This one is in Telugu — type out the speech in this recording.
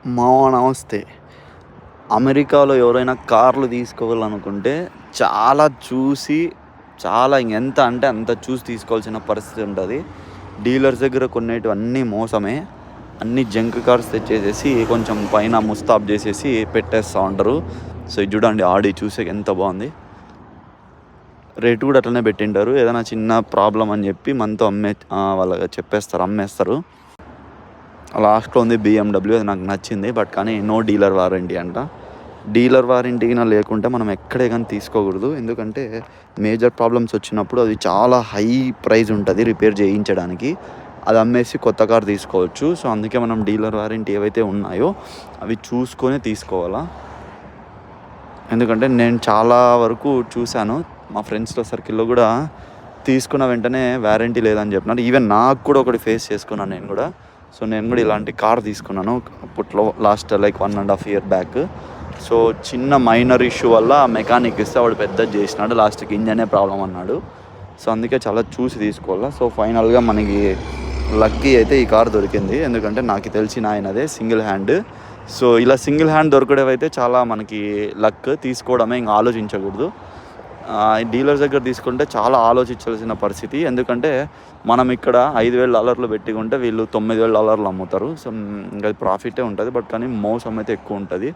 మావా నమస్తే. అమెరికాలో ఎవరైనా కార్లు తీసుకోవాలనుకుంటే చాలా చూసి, చాలా ఎంత అంటే అంత చూసి తీసుకోవాల్సిన పరిస్థితి ఉంటది. డీలర్స్ దగ్గర కొనేటివన్నీ మోసమే. అన్నీ జంక్ కార్స్ తెచ్చేసేసి కొంచెం పైన ముస్తాబ్ చేసేసి పెట్టేస్తా ఉంటారు. సో ఇది చూడండి, ఆడి చూసేకి ఎంత బాగుంది. రేటు కూడా అట్లనే పెట్టింటారు. ఏదైనా చిన్న ప్రాబ్లం అని చెప్పి మనతో వాళ్ళకి చెప్పేస్తారు, అమ్మేస్తారు. లాస్ట్లో ఉంది BMW, అది నాకు నచ్చింది. బట్ కానీ నో డీలర్ వారంటీ అంట. డీలర్ వారంటీ లేకుంటే మనం ఎక్కడే కానీ తీసుకోకూడదు. ఎందుకంటే మేజర్ ప్రాబ్లమ్స్ వచ్చినప్పుడు అది చాలా హై ప్రైస్ ఉంటుంది రిపేర్ చేయించడానికి. అది అమ్మేసి కొత్త కార్ తీసుకోవచ్చు. సో అందుకే మనం డీలర్ వారంటీ ఏవైతే ఉన్నాయో అవి చూసుకొని తీసుకోవాలా. ఎందుకంటే నేను చాలా వరకు చూశాను, మా ఫ్రెండ్స్లో సర్కిల్లో కూడా తీసుకున్న వెంటనే వారంటీ లేదని చెప్పినారు. ఈవెన్ నాకు కూడా ఒకటి ఫేస్ చేసుకున్నాను నేను కూడా. సో నేను కూడా ఇలాంటి కార్ తీసుకున్నాను అప్పట్లో, last like 1.5 year back. So చిన్న మైనర్ ఇష్యూ వల్ల మెకానిక్ ఇస్తే వాడు పెద్దది చేసినాడు, లాస్ట్కి ఇంజనే ప్రాబ్లం అన్నాడు. సో అందుకే చాలా చూసి తీసుకోవాలా. సో ఫైనల్గా మనకి లక్కీ అయితే ఈ కార్ దొరికింది. ఎందుకంటే నాకు తెలిసిన ఆయనదే సింగిల్ హ్యాండ్. సో ఇలా సింగిల్ హ్యాండ్ దొరకడమైతే చాలా మనకి లక్. తీసుకోవడమే, ఇంకా ఆలోచించకూడదు. డీలర్స్ దగ్గర తీసుకుంటే చాలా ఆలోచించాల్సిన పరిస్థితి. ఎందుకంటే మనం ఇక్కడ $5,000 పెట్టుకుంటే వీళ్ళు $9,000 అమ్ముతారు. సో ఇంకా ప్రాఫిటే ఉంటుంది. బట్ కానీ మోసం అయితే ఎక్కువ ఉంటుంది.